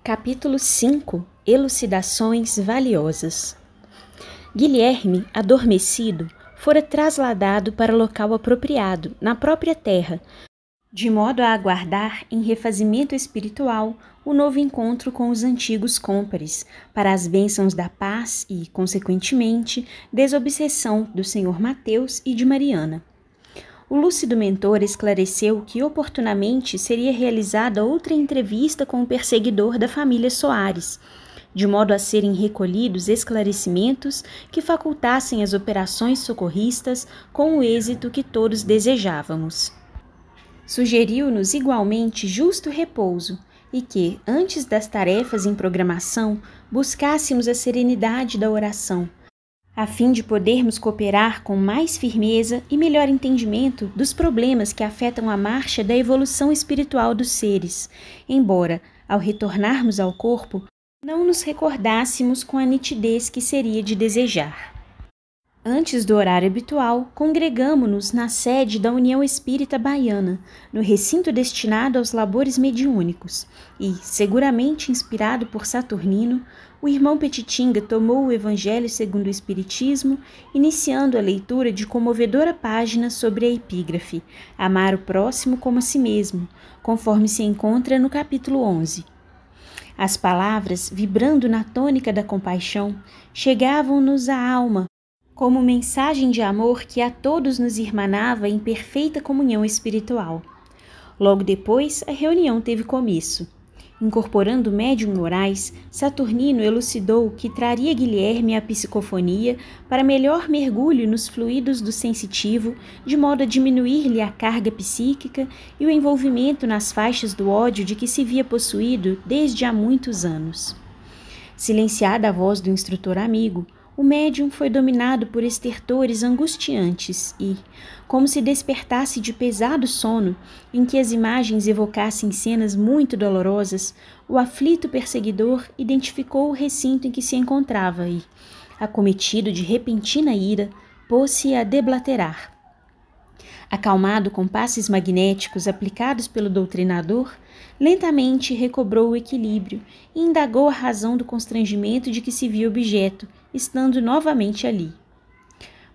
Capítulo 5 – Elucidações valiosas. Guilherme, adormecido, fora trasladado para local apropriado, na própria terra, de modo a aguardar, em refazimento espiritual, o novo encontro com os antigos cômpares, para as bênçãos da paz e, consequentemente, desobsessão do Sr. Mateus e de Mariana. O lúcido mentor esclareceu que oportunamente seria realizada outra entrevista com o perseguidor da família Soares, de modo a serem recolhidos esclarecimentos que facultassem as operações socorristas com o êxito que todos desejávamos. Sugeriu-nos igualmente justo repouso e que, antes das tarefas em programação, buscássemos a serenidade da oração, a fim de podermos cooperar com mais firmeza e melhor entendimento dos problemas que afetam a marcha da evolução espiritual dos seres, embora, ao retornarmos ao corpo, não nos recordássemos com a nitidez que seria de desejar. Antes do horário habitual, congregamo-nos na sede da União Espírita Baiana, no recinto destinado aos labores mediúnicos, e, seguramente inspirado por Saturnino, o irmão Petitinga tomou o Evangelho segundo o Espiritismo, iniciando a leitura de comovedora página sobre a epígrafe Amar o próximo como a si mesmo, conforme se encontra no capítulo 11. As palavras, vibrando na tônica da compaixão, chegavam-nos à alma, como mensagem de amor que a todos nos irmanava em perfeita comunhão espiritual. Logo depois, a reunião teve começo. Incorporando médium Moraes, Saturnino elucidou que traria Guilherme à psicofonia para melhor mergulho nos fluidos do sensitivo, de modo a diminuir-lhe a carga psíquica e o envolvimento nas faixas do ódio de que se via possuído desde há muitos anos. Silenciada a voz do instrutor amigo, o médium foi dominado por estertores angustiantes e, como se despertasse de pesado sono, em que as imagens evocassem cenas muito dolorosas, o aflito perseguidor identificou o recinto em que se encontrava e, acometido de repentina ira, pôs-se a deblaterar. Acalmado com passes magnéticos aplicados pelo doutrinador, lentamente recobrou o equilíbrio e indagou a razão do constrangimento de que se via objeto, estando novamente ali.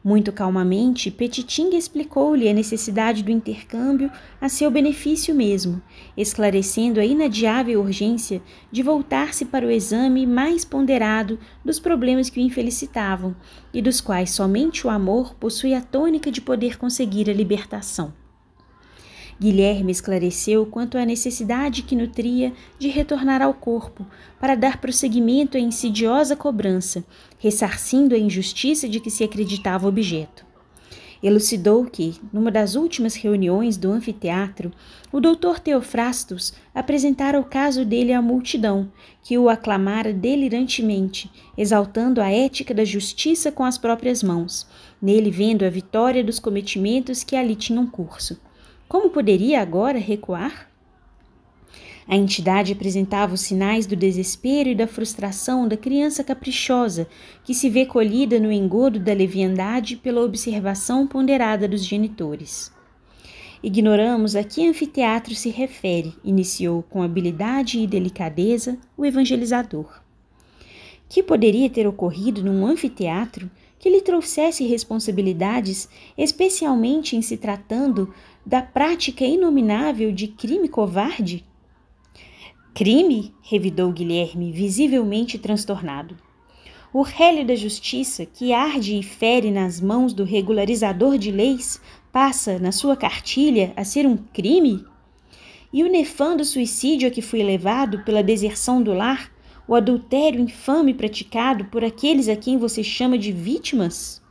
Muito calmamente, Petitinga explicou-lhe a necessidade do intercâmbio a seu benefício mesmo, esclarecendo a inadiável urgência de voltar-se para o exame mais ponderado dos problemas que o infelicitavam e dos quais somente o amor possui a tônica de poder conseguir a libertação. Guilherme esclareceu quanto à necessidade que nutria de retornar ao corpo para dar prosseguimento à insidiosa cobrança, ressarcindo a injustiça de que se acreditava objeto. Elucidou que, numa das últimas reuniões do anfiteatro, o doutor Teofrastos apresentara o caso dele à multidão, que o aclamara delirantemente, exaltando a ética da justiça com as próprias mãos, nele vendo a vitória dos cometimentos que ali tinham curso. Como poderia agora recuar? A entidade apresentava os sinais do desespero e da frustração da criança caprichosa que se vê colhida no engodo da leviandade pela observação ponderada dos genitores. Ignoramos a que anfiteatro se refere, iniciou com habilidade e delicadeza o evangelizador. Que poderia ter ocorrido num anfiteatro que lhe trouxesse responsabilidades, especialmente em se tratando da prática inominável de crime covarde? Crime? Revidou Guilherme, visivelmente transtornado. O rélio da justiça, que arde e fere nas mãos do regularizador de leis, passa, na sua cartilha, a ser um crime? E o nefando suicídio a que fui levado pela deserção do lar, o adultério infame praticado por aqueles a quem você chama de vítimas?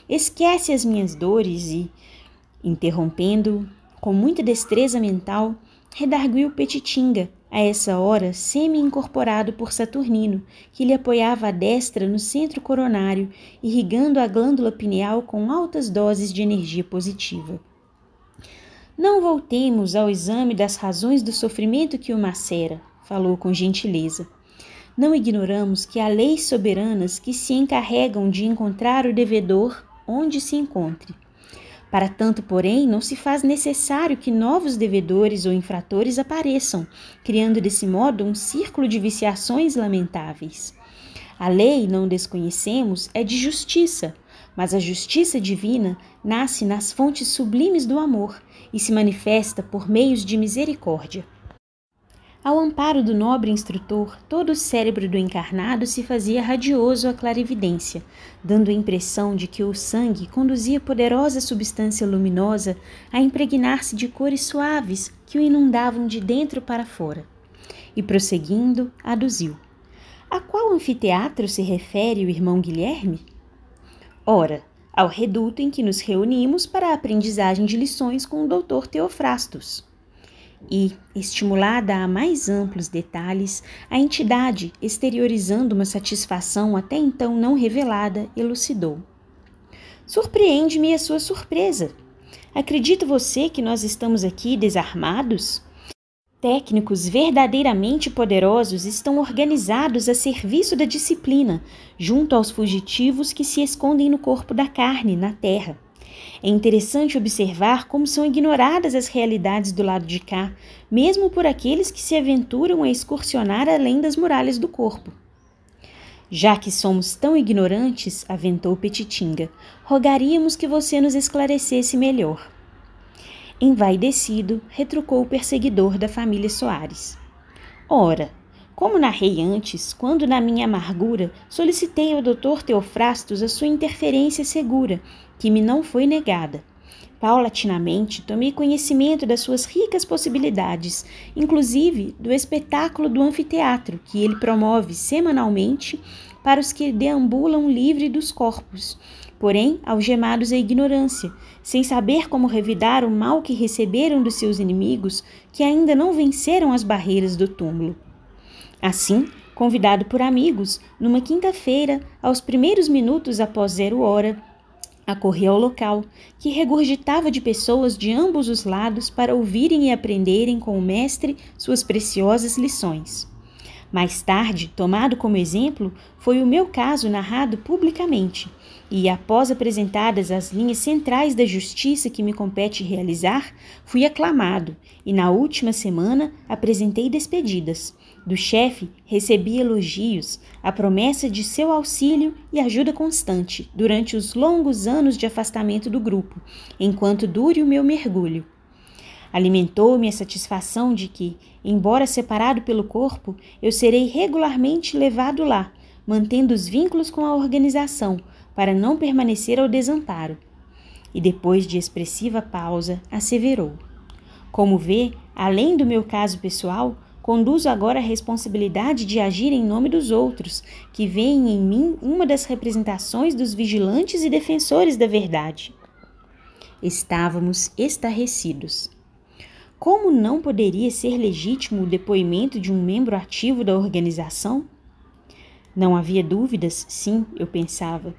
Esquece as minhas dores e, interrompendo-o, com muita destreza mental, redarguiu Petitinga, a essa hora semi-incorporado por Saturnino, que lhe apoiava a destra no centro coronário, irrigando a glândula pineal com altas doses de energia positiva. Não voltemos ao exame das razões do sofrimento que o macera, falou com gentileza. Não ignoramos que há leis soberanas que se encarregam de encontrar o devedor onde se encontre. Para tanto, porém, não se faz necessário que novos devedores ou infratores apareçam, criando desse modo um círculo de viciações lamentáveis. A lei, não desconhecemos, é de justiça, mas a justiça divina nasce nas fontes sublimes do amor e se manifesta por meios de misericórdia. Ao amparo do nobre instrutor, todo o cérebro do encarnado se fazia radioso à clarividência, dando a impressão de que o sangue conduzia poderosa substância luminosa a impregnar-se de cores suaves que o inundavam de dentro para fora. E prosseguindo, aduziu: a qual anfiteatro se refere o irmão Guilherme? Ora, ao reduto em que nos reunimos para a aprendizagem de lições com o doutor Teofrastos. E, estimulada a mais amplos detalhes, a entidade, exteriorizando uma satisfação até então não revelada, elucidou. Surpreende-me a sua surpresa. Acredita você que nós estamos aqui desarmados? Técnicos verdadeiramente poderosos estão organizados a serviço da disciplina, junto aos fugitivos que se escondem no corpo da carne, na terra. É interessante observar como são ignoradas as realidades do lado de cá, mesmo por aqueles que se aventuram a excursionar além das muralhas do corpo. Já que somos tão ignorantes, aventou Petitinga, rogaríamos que você nos esclarecesse melhor. Envaidecido, retrucou o perseguidor da família Soares. Ora, como narrei antes, quando na minha amargura solicitei ao Dr. Teofrastos a sua interferência segura, que me não foi negada. Paulatinamente, tomei conhecimento das suas ricas possibilidades, inclusive do espetáculo do anfiteatro que ele promove semanalmente para os que deambulam livre dos corpos, porém algemados à ignorância, sem saber como revidar o mal que receberam dos seus inimigos que ainda não venceram as barreiras do túmulo. Assim, convidado por amigos, numa quinta-feira, aos primeiros minutos após 0h, acorri ao local, que regurgitava de pessoas de ambos os lados para ouvirem e aprenderem com o mestre suas preciosas lições. Mais tarde, tomado como exemplo, foi o meu caso narrado publicamente, e após apresentadas as linhas centrais da justiça que me compete realizar, fui aclamado, e na última semana apresentei despedidas. Do chefe recebi elogios, a promessa de seu auxílio e ajuda constante durante os longos anos de afastamento do grupo, enquanto dure o meu mergulho. Alimentou-me a satisfação de que, embora separado pelo corpo, eu serei regularmente levado lá, mantendo os vínculos com a organização, para não permanecer ao desamparo. E depois de expressiva pausa, asseverou: como vê, além do meu caso pessoal, conduzo agora a responsabilidade de agir em nome dos outros, que veem em mim uma das representações dos vigilantes e defensores da verdade. Estávamos estarrecidos. Como não poderia ser legítimo o depoimento de um membro ativo da organização? Não havia dúvidas, sim, eu pensava.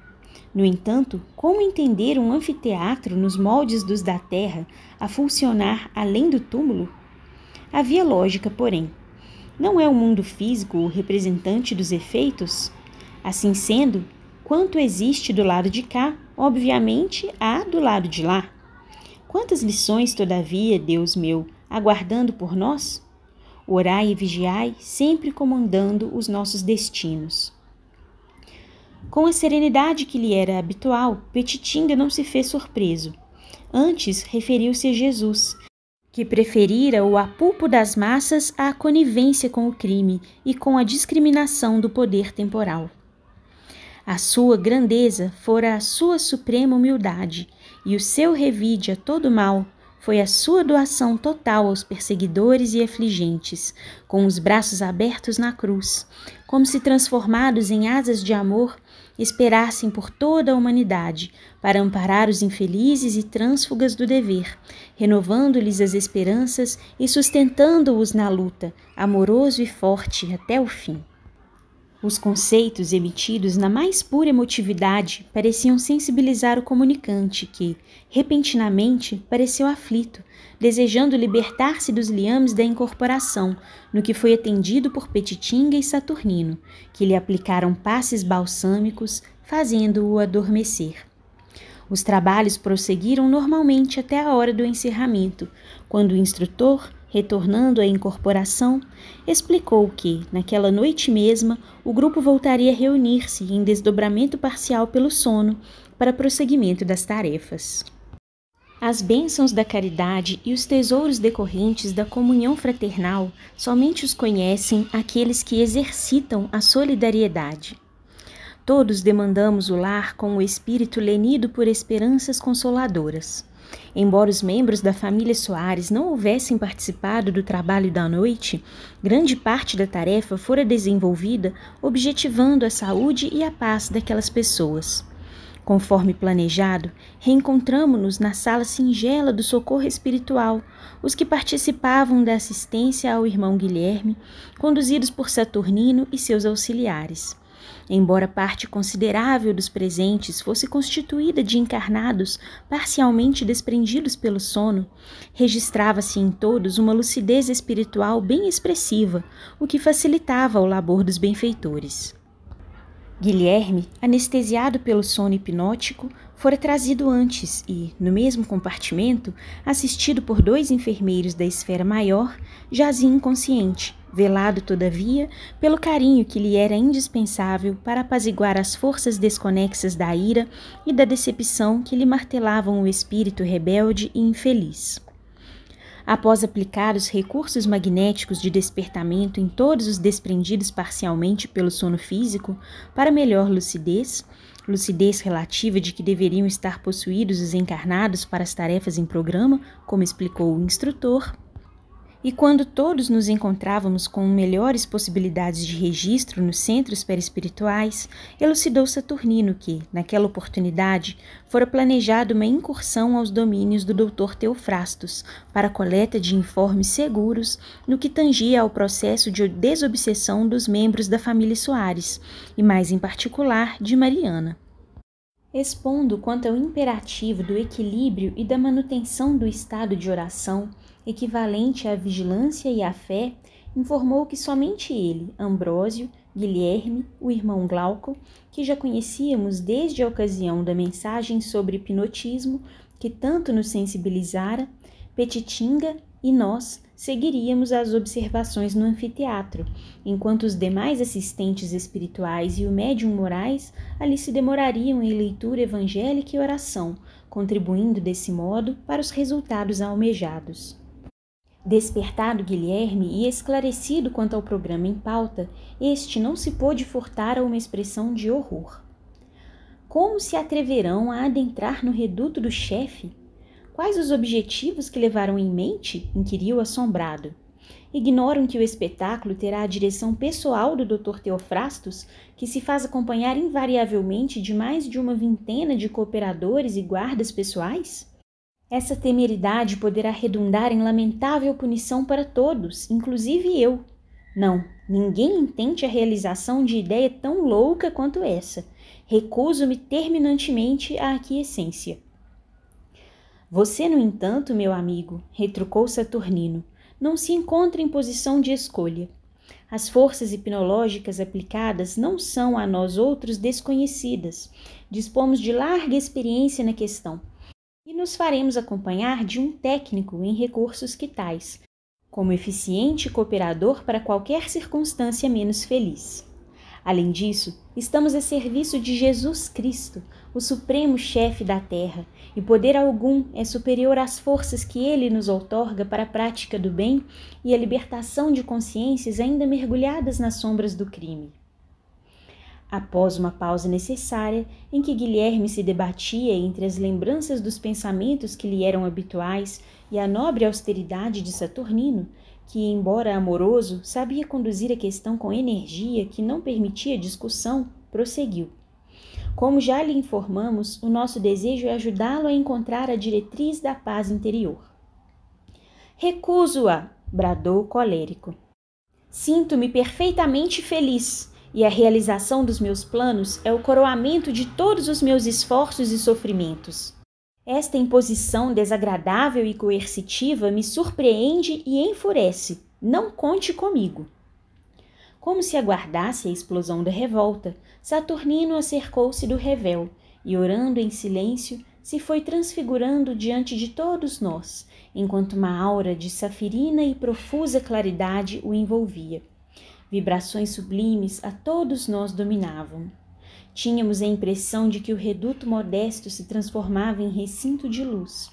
No entanto, como entender um anfiteatro nos moldes dos da terra a funcionar além do túmulo? Havia lógica, porém. Não é o mundo físico o representante dos efeitos? Assim sendo, quanto existe do lado de cá, obviamente há do lado de lá. Quantas lições, todavia, Deus meu, aguardando por nós? Orai e vigiai, sempre comandando os nossos destinos. Com a serenidade que lhe era habitual, Petitinga não se fez surpreso. Antes, referiu-se a Jesus, que preferira o apulpo das massas à conivência com o crime e com a discriminação do poder temporal. A sua grandeza fora a sua suprema humildade, e o seu revide a todo mal foi a sua doação total aos perseguidores e afligentes, com os braços abertos na cruz, como se transformados em asas de amor, esperassem por toda a humanidade, para amparar os infelizes e trânsfugas do dever, renovando-lhes as esperanças e sustentando-os na luta, amoroso e forte até o fim. Os conceitos emitidos na mais pura emotividade pareciam sensibilizar o comunicante que, repentinamente, pareceu aflito, desejando libertar-se dos liames da incorporação, no que foi atendido por Petitinga e Saturnino, que lhe aplicaram passes balsâmicos, fazendo-o adormecer. Os trabalhos prosseguiram normalmente até a hora do encerramento, quando o instrutor, retornando à incorporação, explicou que, naquela noite mesma, o grupo voltaria a reunir-se em desdobramento parcial pelo sono para prosseguimento das tarefas. As bênçãos da caridade e os tesouros decorrentes da comunhão fraternal somente os conhecem aqueles que exercitam a solidariedade. Todos demandamos o lar com o espírito lenido por esperanças consoladoras. Embora os membros da família Soares não houvessem participado do trabalho da noite, grande parte da tarefa fora desenvolvida objetivando a saúde e a paz daquelas pessoas. Conforme planejado, reencontramo-nos na sala singela do socorro espiritual, os que participavam da assistência ao irmão Guilherme, conduzidos por Saturnino e seus auxiliares. Embora parte considerável dos presentes fosse constituída de encarnados parcialmente desprendidos pelo sono, registrava-se em todos uma lucidez espiritual bem expressiva, o que facilitava o labor dos benfeitores. Guilherme, anestesiado pelo sono hipnótico, fora trazido antes e, no mesmo compartimento, assistido por 2 enfermeiros da esfera maior, jazia inconsciente, velado, todavia, pelo carinho que lhe era indispensável para apaziguar as forças desconexas da ira e da decepção que lhe martelavam o espírito rebelde e infeliz. Após aplicar os recursos magnéticos de despertamento em todos os desprendidos parcialmente pelo sono físico, para melhor lucidez relativa de que deveriam estar possuídos os encarnados para as tarefas em programa, como explicou o instrutor, e quando todos nos encontrávamos com melhores possibilidades de registro nos centros perispirituais, elucidou Saturnino que, naquela oportunidade, fora planejada uma incursão aos domínios do Dr. Teofrastos para a coleta de informes seguros no que tangia ao processo de desobsessão dos membros da família Soares, e mais em particular de Mariana. Expondo quanto ao imperativo do equilíbrio e da manutenção do estado de oração, equivalente à vigilância e à fé, informou que somente ele, Ambrósio, Guilherme, o irmão Glauco, que já conhecíamos desde a ocasião da mensagem sobre hipnotismo, que tanto nos sensibilizara, Petitinga e nós seguiríamos as observações no anfiteatro, enquanto os demais assistentes espirituais e o médium Moraes ali se demorariam em leitura evangélica e oração, contribuindo desse modo para os resultados almejados. Despertado Guilherme e esclarecido quanto ao programa em pauta, este não se pôde furtar a uma expressão de horror. Como se atreverão a adentrar no reduto do chefe? Quais os objetivos que levaram em mente? Inquiriu assombrado. Ignoram que o espetáculo terá a direção pessoal do Dr. Teofrastos, que se faz acompanhar invariavelmente de mais de uma vintena de cooperadores e guardas pessoais? Essa temeridade poderá redundar em lamentável punição para todos, inclusive eu. Não, ninguém intente a realização de ideia tão louca quanto essa. Recuso-me terminantemente à aquiescência. Você, no entanto, meu amigo, retrucou Saturnino, não se encontra em posição de escolha. As forças hipnológicas aplicadas não são a nós outros desconhecidas. Dispomos de larga experiência na questão. E nos faremos acompanhar de um técnico em recursos que tais, como eficiente cooperador para qualquer circunstância menos feliz. Além disso, estamos a serviço de Jesus Cristo, o supremo chefe da terra, e poder algum é superior às forças que ele nos outorga para a prática do bem e a libertação de consciências ainda mergulhadas nas sombras do crime. Após uma pausa necessária, em que Guilherme se debatia entre as lembranças dos pensamentos que lhe eram habituais e a nobre austeridade de Saturnino, que, embora amoroso, sabia conduzir a questão com energia que não permitia discussão, prosseguiu. Como já lhe informamos, o nosso desejo é ajudá-lo a encontrar a diretriz da paz interior. Recuso-a, bradou colérico. Sinto-me perfeitamente feliz. E a realização dos meus planos é o coroamento de todos os meus esforços e sofrimentos. Esta imposição desagradável e coercitiva me surpreende e enfurece. Não conte comigo. Como se aguardasse a explosão da revolta, Saturnino acercou-se do revel e, orando em silêncio, se foi transfigurando diante de todos nós, enquanto uma aura de safirina e profusa claridade o envolvia. Vibrações sublimes a todos nós dominavam. Tínhamos a impressão de que o reduto modesto se transformava em recinto de luz.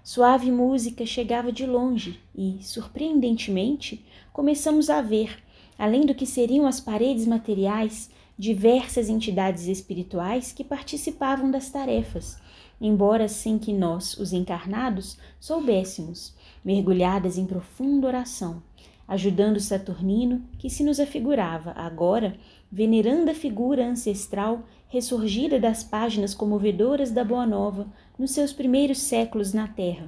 Suave música chegava de longe e, surpreendentemente, começamos a ver, além do que seriam as paredes materiais, diversas entidades espirituais que participavam das tarefas, embora sem que nós, os encarnados, soubéssemos, mergulhadas em profunda oração, ajudando Saturnino, que se nos afigurava agora, venerando a figura ancestral ressurgida das páginas comovedoras da Boa Nova nos seus primeiros séculos na Terra,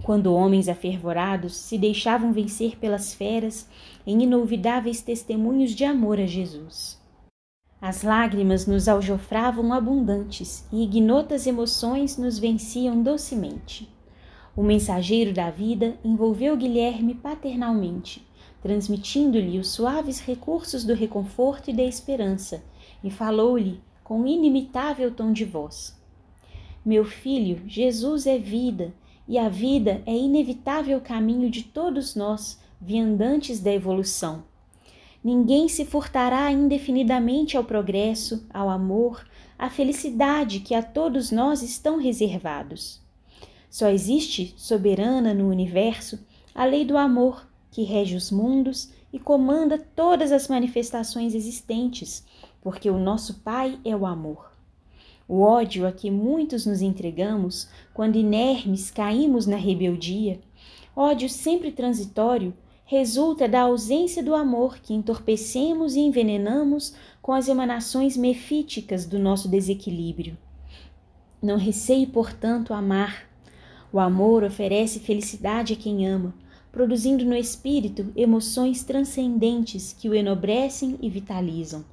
quando homens afervorados se deixavam vencer pelas feras em inolvidáveis testemunhos de amor a Jesus. As lágrimas nos aljofravam abundantes e ignotas emoções nos venciam docemente. O mensageiro da vida envolveu Guilherme paternalmente, transmitindo-lhe os suaves recursos do reconforto e da esperança, e falou-lhe com inimitável tom de voz: Meu filho, Jesus é vida, e a vida é inevitável caminho de todos nós, viandantes da evolução. Ninguém se furtará indefinidamente ao progresso, ao amor, à felicidade que a todos nós estão reservados. Só existe, soberana no universo, a lei do amor, que rege os mundos e comanda todas as manifestações existentes, porque o nosso Pai é o amor. O ódio a que muitos nos entregamos, quando inermes caímos na rebeldia, ódio sempre transitório, resulta da ausência do amor que entorpecemos e envenenamos com as emanações mefíticas do nosso desequilíbrio. Não receie, portanto, amar. O amor oferece felicidade a quem ama, produzindo no espírito emoções transcendentes que o enobrecem e vitalizam.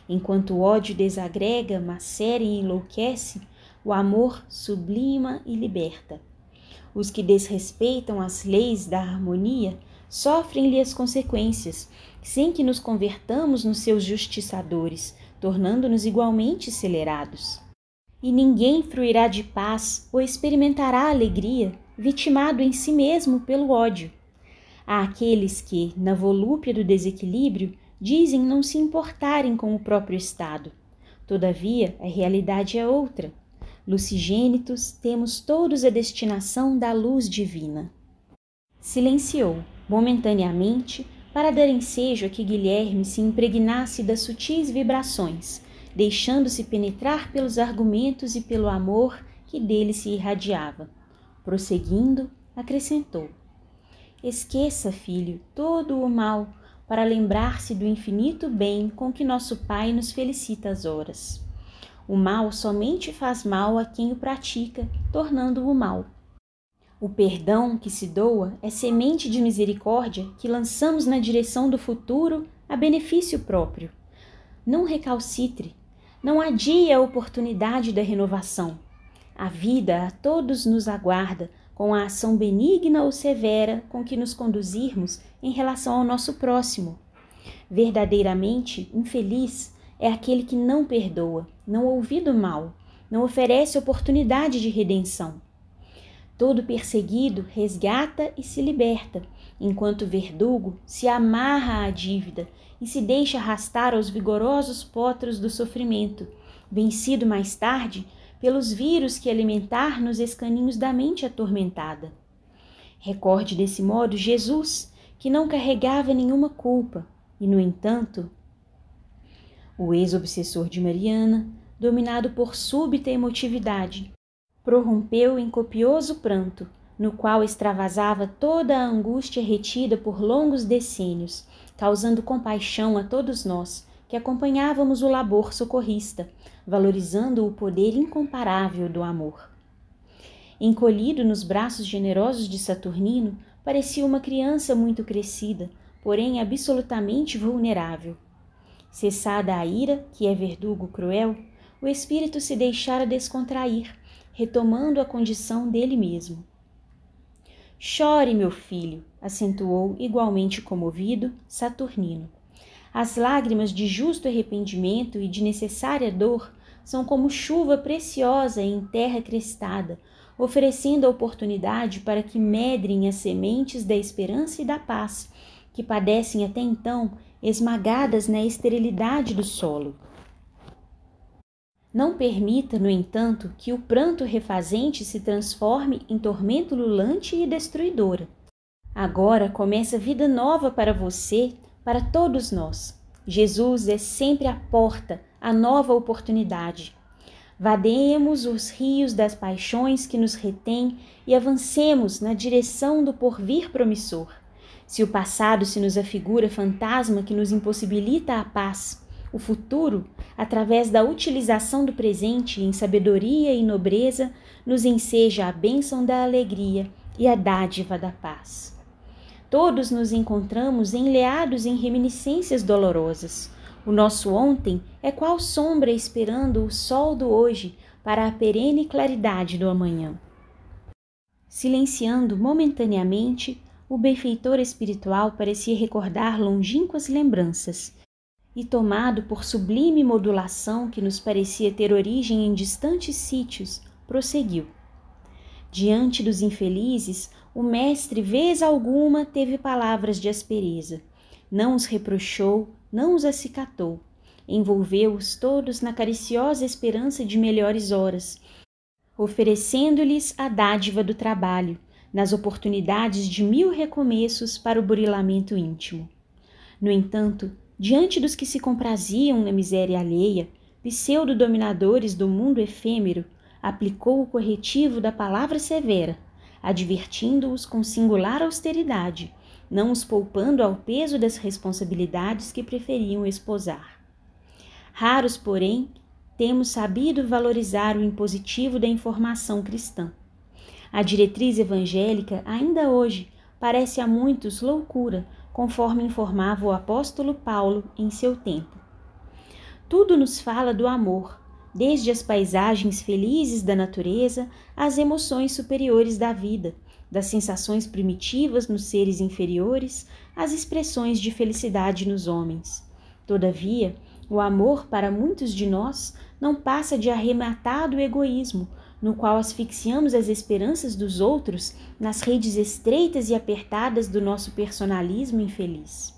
Enquanto o ódio desagrega, macera e enlouquece, o amor sublima e liberta. Os que desrespeitam as leis da harmonia sofrem-lhe as consequências, sem que nos convertamos nos seus justiçadores, tornando-nos igualmente acelerados. E ninguém fruirá de paz ou experimentará alegria, vitimado em si mesmo pelo ódio. Há aqueles que, na volúpia do desequilíbrio, dizem não se importarem com o próprio estado. Todavia, a realidade é outra. Lucigênitos, temos todos a destinação da luz divina. Silenciou, momentaneamente, para dar ensejo a que Guilherme se impregnasse das sutis vibrações, deixando-se penetrar pelos argumentos e pelo amor que dele se irradiava. Prosseguindo, acrescentou: Esqueça, filho, todo o mal, para lembrar-se do infinito bem com que nosso Pai nos felicita as horas. O mal somente faz mal a quem o pratica, tornando-o mal. O perdão que se doa é semente de misericórdia que lançamos na direção do futuro a benefício próprio. Não recalcitre, não adie a oportunidade da renovação. A vida a todos nos aguarda, com a ação benigna ou severa com que nos conduzirmos em relação ao nosso próximo. Verdadeiramente infeliz é aquele que não perdoa, não ouve do mal, não oferece oportunidade de redenção. Todo perseguido resgata e se liberta, enquanto o verdugo se amarra à dívida e se deixa arrastar aos vigorosos potros do sofrimento, vencido mais tarde pelos vírus que alimentar nos escaninhos da mente atormentada. Recorde desse modo Jesus, que não carregava nenhuma culpa, e, no entanto, o ex-obsessor de Mariana, dominado por súbita emotividade, prorrompeu em copioso pranto, no qual extravasava toda a angústia retida por longos decênios, causando compaixão a todos nós, que acompanhávamos o labor socorrista, valorizando o poder incomparável do amor. Encolhido nos braços generosos de Saturnino, parecia uma criança muito crescida, porém absolutamente vulnerável. Cessada a ira, que é verdugo cruel, o espírito se deixara descontrair, retomando a condição dele mesmo. Chore, meu filho, acentuou, igualmente comovido, Saturnino. As lágrimas de justo arrependimento e de necessária dor são como chuva preciosa em terra crestada, oferecendo a oportunidade para que medrem as sementes da esperança e da paz, que padecem até então esmagadas na esterilidade do solo. Não permita, no entanto, que o pranto refazente se transforme em tormento ululante e destruidora. Agora começa vida nova para você, para todos nós. Jesus é sempre a porta, a nova oportunidade. Vadeemos os rios das paixões que nos retêm e avancemos na direção do porvir promissor. Se o passado se nos afigura fantasma que nos impossibilita a paz, o futuro, através da utilização do presente em sabedoria e nobreza, nos enseja a bênção da alegria e a dádiva da paz. Todos nos encontramos enleados em reminiscências dolorosas. O nosso ontem é qual sombra esperando o sol do hoje para a perene claridade do amanhã. Silenciando momentaneamente, o benfeitor espiritual parecia recordar longínquas lembranças, e tomado por sublime modulação que nos parecia ter origem em distantes sítios, prosseguiu. Diante dos infelizes, o mestre, vez alguma, teve palavras de aspereza. Não os reprochou, não os acicatou. Envolveu-os todos na cariciosa esperança de melhores horas, oferecendo-lhes a dádiva do trabalho, nas oportunidades de 1000 recomeços para o burilamento íntimo. No entanto, diante dos que se compraziam na miséria alheia, pseudo-dominadores do mundo efêmero, aplicou o corretivo da palavra severa, advertindo-os com singular austeridade, não os poupando ao peso das responsabilidades que preferiam esposar. Raros, porém, temos sabido valorizar o impositivo da informação cristã. A diretriz evangélica, ainda hoje, parece a muitos loucura, conforme informava o apóstolo Paulo em seu tempo. Tudo nos fala do amor, desde as paisagens felizes da natureza às emoções superiores da vida, das sensações primitivas nos seres inferiores às expressões de felicidade nos homens. Todavia, o amor para muitos de nós não passa de arrematado egoísmo, no qual asfixiamos as esperanças dos outros nas redes estreitas e apertadas do nosso personalismo infeliz.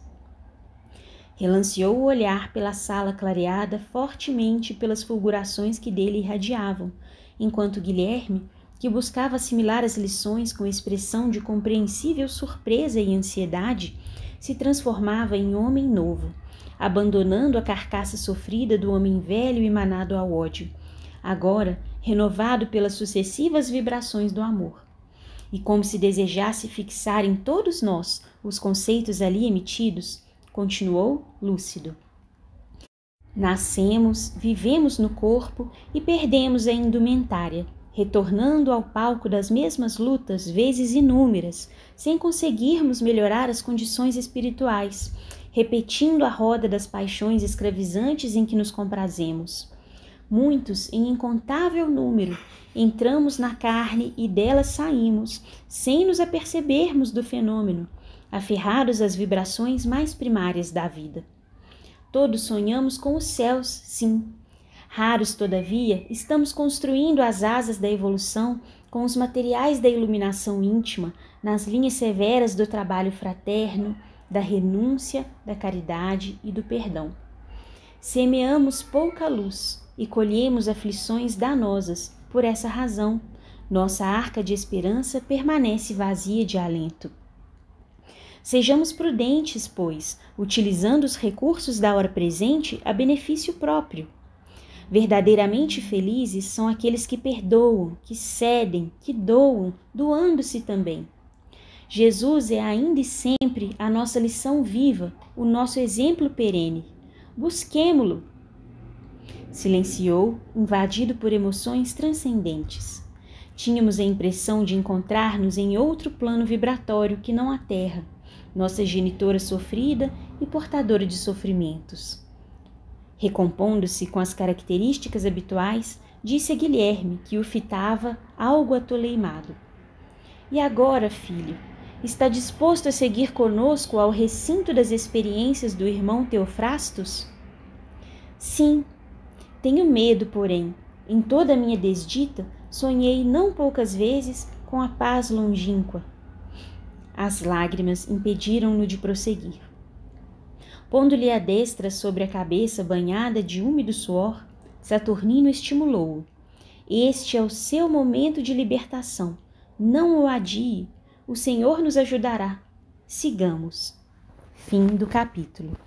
Relanceou o olhar pela sala clareada fortemente pelas fulgurações que dele irradiavam, enquanto Guilherme, que buscava assimilar as lições com expressão de compreensível surpresa e ansiedade, se transformava em homem novo, abandonando a carcaça sofrida do homem velho e manado ao ódio, agora renovado pelas sucessivas vibrações do amor. E como se desejasse fixar em todos nós os conceitos ali emitidos, continuou lúcido. Nascemos, vivemos no corpo e perdemos a indumentária, retornando ao palco das mesmas lutas vezes inúmeras, sem conseguirmos melhorar as condições espirituais, repetindo a roda das paixões escravizantes em que nos comprazemos. Muitos, em incontável número, entramos na carne e dela saímos, sem nos apercebermos do fenômeno, aferrados às vibrações mais primárias da vida. Todos sonhamos com os céus, sim. Raros, todavia, estamos construindo as asas da evolução com os materiais da iluminação íntima, nas linhas severas do trabalho fraterno, da renúncia, da caridade e do perdão. Semeamos pouca luz e colhemos aflições danosas. Por essa razão, nossa arca de esperança permanece vazia de alento. Sejamos prudentes, pois, utilizando os recursos da hora presente a benefício próprio. Verdadeiramente felizes são aqueles que perdoam, que cedem, que doam, doando-se também. Jesus é ainda e sempre a nossa lição viva, o nosso exemplo perene. Busquemo-lo. Silenciou, invadido por emoções transcendentes. Tínhamos a impressão de encontrar-nos em outro plano vibratório que não a Terra, nossa genitora sofrida e portadora de sofrimentos. Recompondo-se com as características habituais, disse a Guilherme, que o fitava algo atoleimado. E agora, filho, está disposto a seguir conosco ao recinto das experiências do irmão Teofrastos? Sim, Tenho medo, porém. Em toda a minha desdita, sonhei não poucas vezes com a paz longínqua. As lágrimas impediram-no de prosseguir. Pondo-lhe a destra sobre a cabeça banhada de úmido suor, Saturnino estimulou-o. Este é o seu momento de libertação. Não o adie. O Senhor nos ajudará. Sigamos. Fim do capítulo.